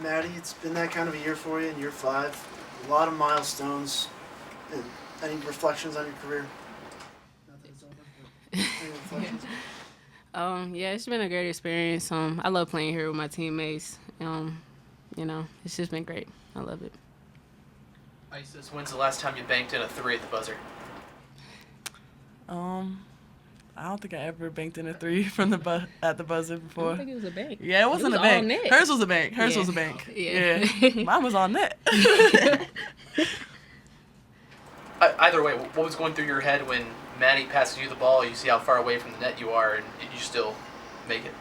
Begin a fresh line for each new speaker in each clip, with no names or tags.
Maddie, it's been that kind of a year for you in year 5. A lot of milestones. Any reflections on your career? Not that it's over, but any reflections?
Yeah, it's been a great experience. I love playing here with my teammates. It's just been great. I love it.
Isis, when's the last time you banked in a 3 at the buzzer?
I don't think I ever banked in a 3 from at the buzzer before.
I don't think it was a bank.
Yeah, it wasn't
was
a bank.
all net.
Hers was a bank. Hers
Yeah.
was a bank.
Yeah.
Mine was on net.
Either way, what was going through your head when Maddie passes you the ball, you see how far away from the net you are, and you still make it?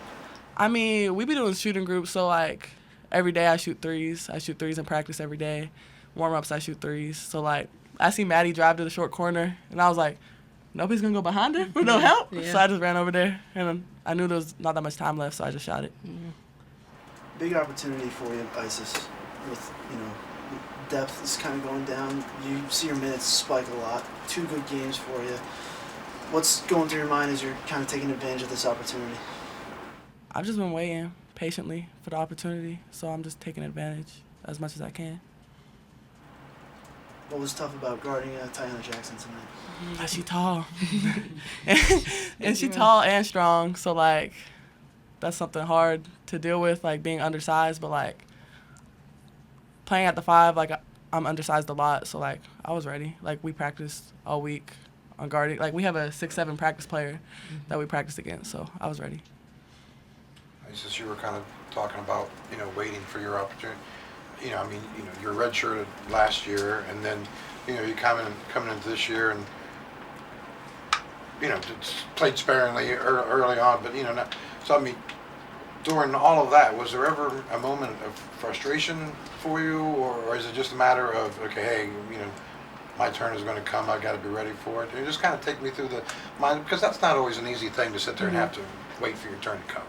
I mean, we be doing shooting groups, so, like, every day I shoot 3s. I shoot 3s in practice every day. Warm-ups, I shoot 3s. So, like, I see Maddie drive to the short corner, and I was like, nobody's going to go behind her for no help?
Yeah.
So I just ran over there, and I knew there was not that much time left, so I just shot it.
Big opportunity for you, Isis, with, depth is kind of going down. You see your minutes spike a lot. 2 good games for you. What's going through your mind as you're kind of taking advantage of this opportunity?
I've just been waiting patiently for the opportunity, so I'm just taking advantage as much as I can.
What was tough about guarding Tiana Jackson tonight?
She tall. and she tall and strong, so, like, that's something hard to deal with, like, being undersized, but, like, playing at the 5, like, I'm undersized a lot, so, like, I was ready. Like, we practiced all week on guarding. Like, we have a 6'7" practice player that we practiced against, so I was ready.
Since you were kind of talking about, waiting for your opportunity, you're redshirted last year, and then, you're coming into this year and, played sparingly early on, but, not, so, I mean, during all of that, was there ever a moment of frustration for you, or is it just a matter of, okay, hey, my turn is going to come, I've got to be ready for it? And just kind of take me through the mind, because that's not always an easy thing to sit there and have to wait for your turn to come.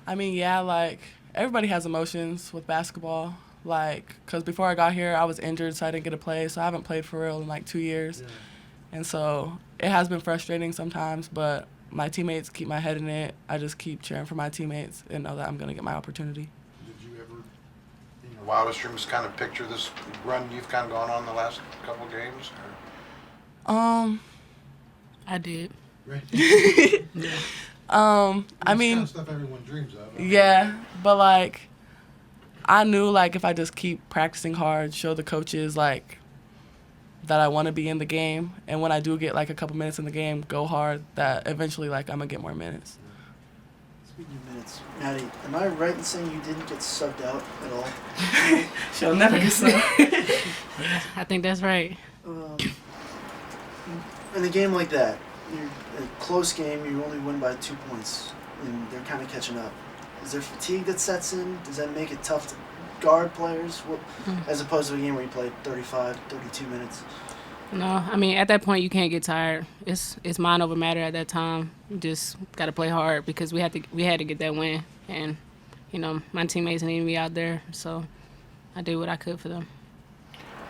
I mean, yeah, like, everybody has emotions with basketball. Like, because before I got here, I was injured, so I didn't get to play. So I haven't played for real in, like, 2 years. Yeah. And so it has been frustrating sometimes, but my teammates keep my head in it. I just keep cheering for my teammates and know that I'm going to get my opportunity.
Did you ever, in your wildest dreams, kind of picture this run you've kind of gone on the last couple of games? Or?
I did.
Right.
Yeah.
I mean,
kind of stuff everyone dreams of.
Yeah, but, like, I knew, like, if I just keep practicing hard, show the coaches, like, that I want to be in the game, and when I do get, like, a couple minutes in the game, go hard, that eventually, like, I'm going to get more minutes.
Speaking of minutes, Maddie, am I right in saying you didn't get subbed out at all?
She'll never get subbed.
I think that's right.
In a game like that, you're in a close game, you only win by 2 points, and they're kind of catching up. Is there fatigue that sets in? Does that make it tough to guard players, as opposed to a game where you played 35, 32 minutes?
No, I mean, at that point, you can't get tired. It's mind over matter at that time. You just got to play hard because we had to get that win. And, my teammates needed me out there, so I did what I could for them.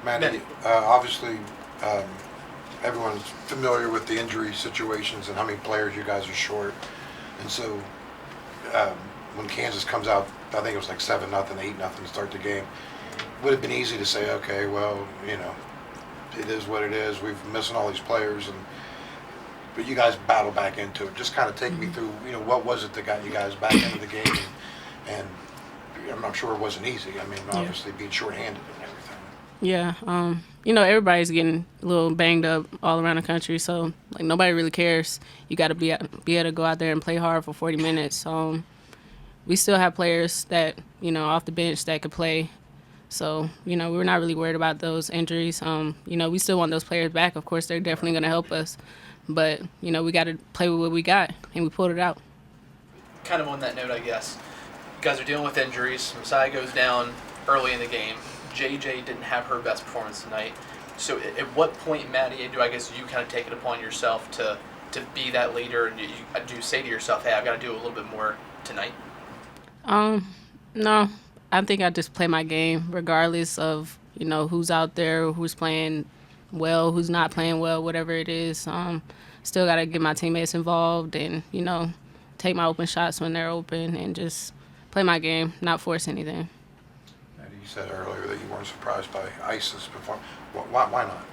Maddie, obviously, everyone's familiar with the injury situations and how many players you guys are short. And so when Kansas comes out, I think it was like 7-0, 8-0 to start the game, would have been easy to say, okay, well, it is what it is. We've missing all these players, but you guys battle back into it. Just kind of take me through, what was it that got you guys back into the game? And I'm sure it wasn't easy. I mean, obviously being shorthanded and everything.
Yeah, everybody's getting a little banged up all around the country, so like nobody really cares. You got to be able to go out there and play hard for 40 minutes. We still have players that off the bench that could play, so we're not really worried about those injuries. We still want those players back. Of course, they're definitely going to help us, but we got to play with what we got, and we pulled it out.
Kind of on that note, I guess, you guys are dealing with injuries. Messiah goes down early in the game. JJ didn't have her best performance tonight. So at what point, Maddie, do I guess you kind of take it upon yourself to be that leader, and do you say to yourself, hey, I've got to do a little bit more tonight?
No. I think I just play my game regardless of, who's out there, who's playing well, who's not playing well, whatever it is. Still got to get my teammates involved and, take my open shots when they're open and just play my game, not force anything.
said earlier that you weren't surprised by Isis performance. Why not?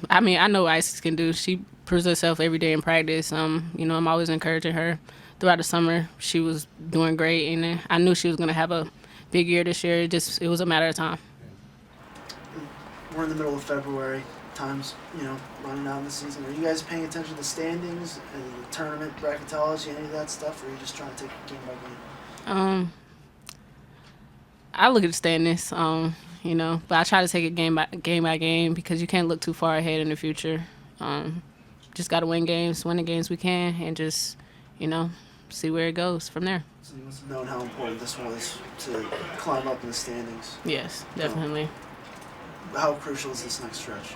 I mean, I know what Isis can do. She proves herself every day in practice. You know, I'm always encouraging her. Throughout the summer, she was doing great, and I knew she was going to have a big year this year. It was a matter of time.
We're in the middle of February. Time's, running out in the season. Are you guys paying attention to the standings and the tournament bracketology, any of that stuff, or are you just trying to take it game by game?
I look at the standings, but I try to take it game by game because you can't look too far ahead in the future. Just got to win the games we can, and just, see where it goes from there.
So you must have known how important this was to climb up in the standings.
Yes, definitely.
How crucial is this next stretch?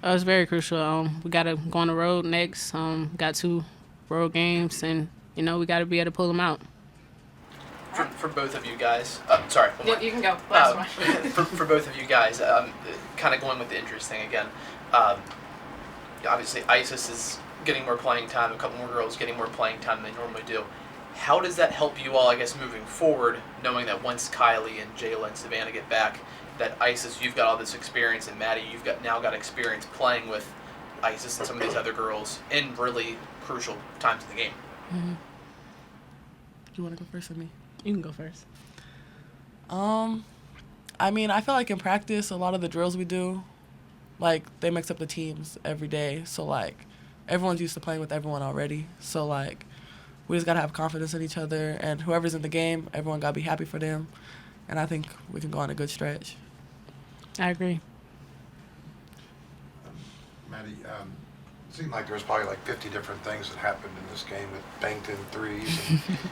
It's very crucial. We got to go on the road next. Got 2 road games, and, we got to be able to pull them out.
For both of you guys, sorry.
You can go. Last one.
for both of you guys, kind of going with the injuries thing again. Obviously, Isis is getting more playing time. A couple more girls getting more playing time than they normally do. How does that help you all, I guess, moving forward, knowing that once Kylie and Jayla and Savannah get back, that Isis, you've got all this experience, and Maddie, you've now got experience playing with Isis and some of these other girls in really crucial times of the game?
Mm-hmm.
Do you want to go first or me?
You can go first.
I mean, I feel like in practice, a lot of the drills we do, like, they mix up the teams every day. So, like, everyone's used to playing with everyone already. So, like, we just got to have confidence in each other. And whoever's in the game, everyone got to be happy for them. And I think we can go on a good stretch.
I agree.
Maddie, it seemed like there was probably like 50 different things that happened in this game with banked-in threes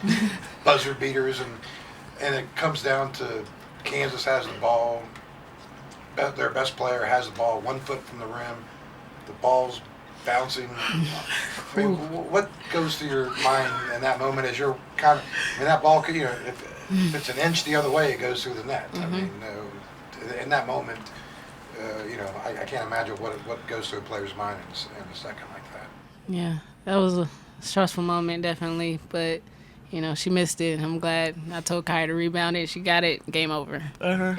and buzzer beaters, and it comes down to Kansas has the ball, their best player has the ball 1 foot from the rim, the ball's bouncing. I mean, what goes through your mind in that moment as you're that ball could, if it's an inch the other way, it goes through the net.
Mm-hmm.
I mean, in that moment, I can't imagine what goes through a player's mind in a second like that.
Yeah, that was a stressful moment, definitely. But, she missed it. I'm glad I told Kaya to rebound it. She got it. Game over.
Uh-huh.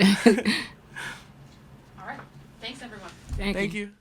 All right. Thanks, everyone.
Thank you.
you.